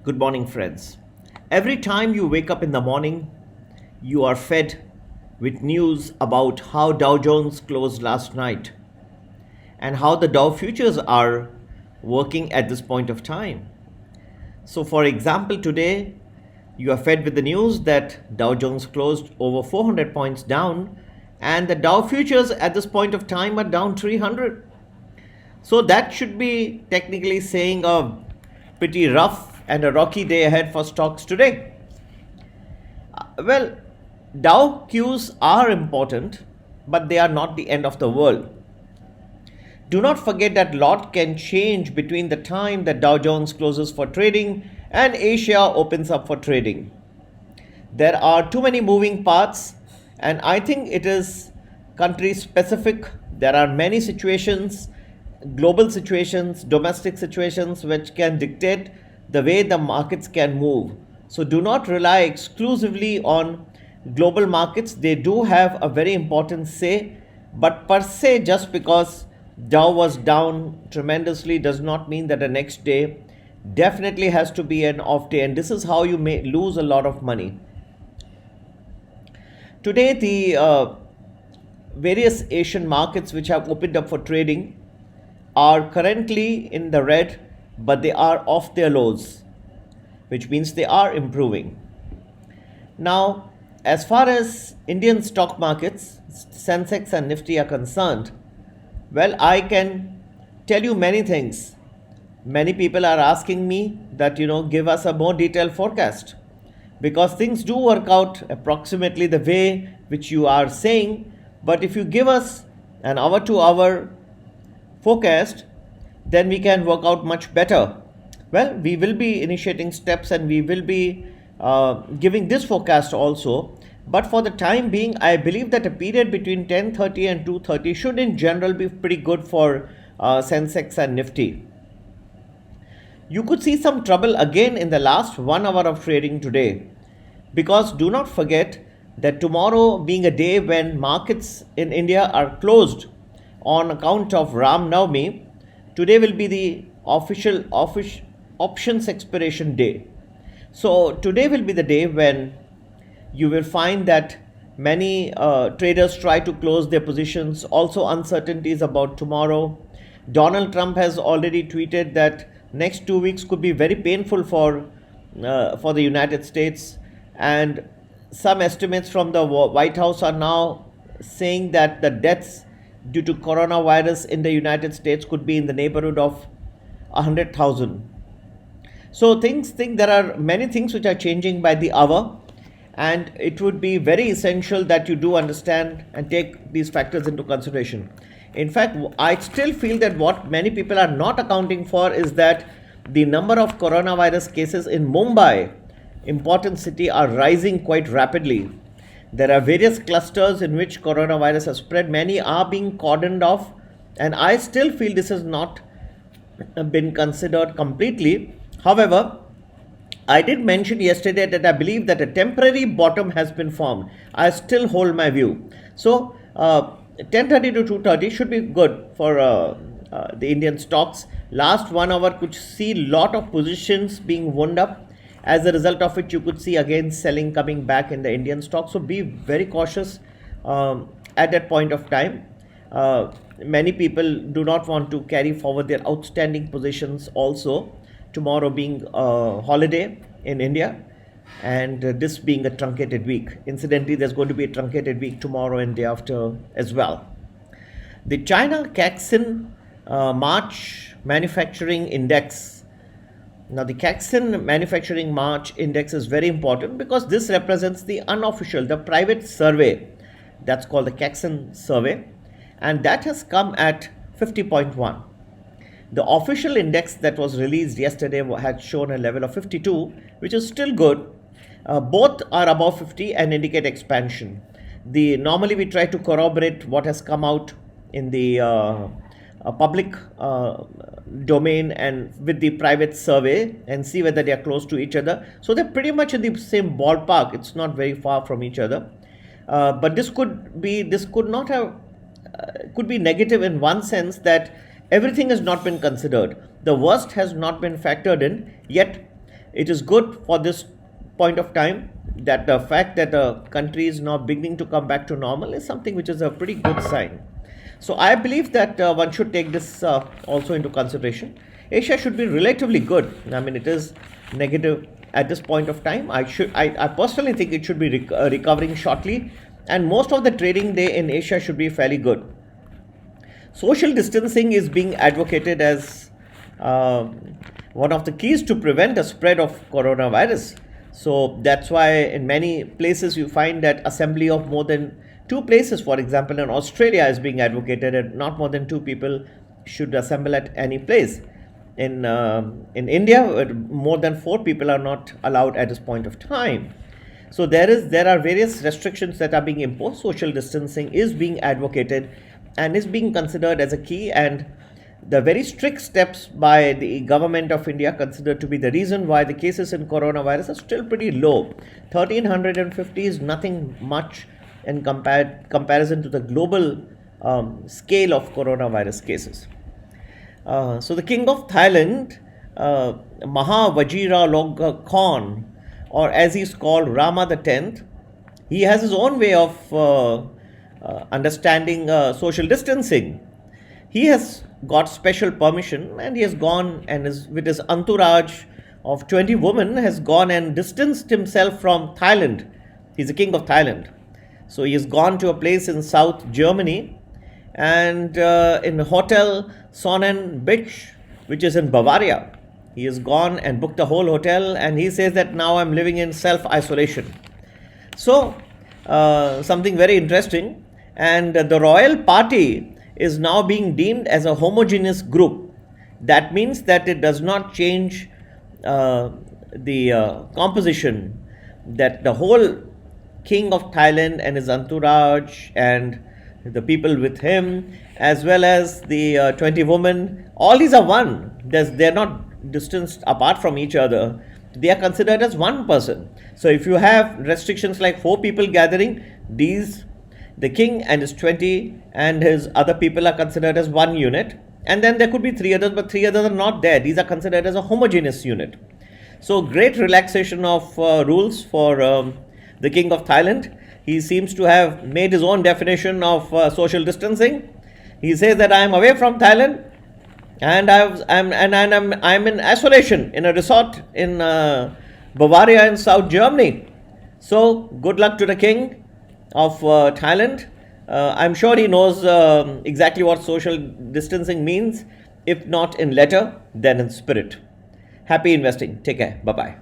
Good morning, friends. Every time you wake up in the morning, you are fed with news about how Dow Jones closed last night and how the Dow futures are working at this point of time. So, for example, today you are fed with the news that Dow Jones closed over 400 points down and the Dow futures at this point of time are down 300. So that should be technically saying a pretty rough and a rocky day ahead for stocks today. Well, Dow Qs are important, but they are not the end of the world. Do not forget that lot can change between the time that Dow Jones closes for trading and Asia opens up for trading. There are too many moving parts, and I think it is country specific. There are many situations, global situations, domestic situations, which can dictate the way the markets can move. So do not rely exclusively on global markets. They do have a very important say, but per se, just because Dow was down tremendously does not mean that the next day definitely has to be an off day, and this is how you may lose a lot of money. Today, the various Asian markets which have opened up for trading are currently in the red, but they are off their lows, which means they are improving. Now, as far as Indian stock markets, SENSEX and NIFTY are concerned, well, I can tell you many things. Many people are asking me that, give us a more detailed forecast, because things do work out approximately the way which you are saying. But if you give us an hour to hour forecast, then we can work out much better. Well, we will be initiating steps and we will be giving this forecast also. But for the time being, I believe that a period between 10:30 and 2:30 should in general be pretty good for Sensex and Nifty. You could see some trouble again in the last 1 hour of trading today, because do not forget that tomorrow, being a day when markets in India are closed on account of Ram Navami, today will be the official options expiration day. So today will be the day when you will find that many traders try to close their positions. Also, uncertainties about tomorrow. Donald Trump has already tweeted that next 2 weeks could be very painful for the United States, and some estimates from the White House are now saying that the deaths due to coronavirus in the United States could be in the neighborhood of 100,000. So there are many things which are changing by the hour, and it would be very essential that you do understand and take these factors into consideration. In fact, I still feel that what many people are not accounting for is that the number of coronavirus cases in Mumbai, important city, are rising quite rapidly. There are various clusters in which coronavirus has spread. Many are being cordoned off, and I still feel this has not been considered completely. However, I did mention yesterday that I believe that a temporary bottom has been formed. I still hold my view. So 10:30 to 2:30 should be good for the Indian stocks. Last 1 hour could see lot of positions being wound up. As a result of it, you could see again selling coming back in the Indian stocks. So be very cautious at that point of time. Many people do not want to carry forward their outstanding positions also, tomorrow being a holiday in India, and this being a truncated week. Incidentally, there's going to be a truncated week tomorrow and day after as well. The China Caixin March Manufacturing Index. Now, the Caixin Manufacturing March Index is very important because this represents the unofficial, the private survey. That's called the Caixin survey, and that has come at 50.1. The official index that was released yesterday had shown a level of 52, which is still good. Both are above 50 and indicate expansion. Normally we try to corroborate what has come out in the public domain and with the private survey and see whether they are close to each other. So they're pretty much in the same ballpark. It's not very far from each other. But this could be negative in one sense, that everything has not been considered. The worst has not been factored in, yet it is good for this point of time that the fact that the country is now beginning to come back to normal is something which is a pretty good sign. So I believe that one should take this also into consideration. Asia should be relatively good. I mean, it is negative at this point of time. I personally think it should be recovering shortly, and most of the trading day in Asia should be fairly good. Social distancing is being advocated as one of the keys to prevent the spread of coronavirus. So that's why in many places you find that assembly of more than 2 places, for example, in Australia is being advocated, and not more than 2 people should assemble at any place. In India, more than 4 people are not allowed at this point of time. So there are various restrictions that are being imposed. Social distancing is being advocated and is being considered as a key, and the very strict steps by the government of India considered to be the reason why the cases in coronavirus are still pretty low. 1350 is nothing much in comparison to the global scale of coronavirus cases. So the king of Thailand, Maha Vajiralongkorn, or as he's called, Rama the 10th, he has his own way of understanding social distancing. He has got special permission, and he has gone and with his entourage of 20 women has gone and distanced himself from Thailand. He's the king of Thailand. So he has gone to a place in South Germany, and in Hotel Sonnenbich, which is in Bavaria. He has gone and booked a whole hotel, and he says that now I'm living in self-isolation. So something very interesting, and the royal party is now being deemed as a homogeneous group. That means that it does not change the composition, that the whole king of Thailand and his entourage and the people with him, as well as the 20 women, all these are one. They're not distanced apart from each other. They are considered as one person. So if you have restrictions like 4 people gathering, the king and his 20 and his other people are considered as one unit. And then there could be 3 others, but 3 others are not there. These are considered as a homogeneous unit. So great relaxation of rules for the king of Thailand. He seems to have made his own definition of social distancing. He says that I am away from Thailand, and I'm in isolation in a resort in Bavaria in South Germany. So good luck to the king of Thailand. I'm sure he knows exactly what social distancing means, if not in letter, then in spirit. Happy investing. Take care. Bye-bye.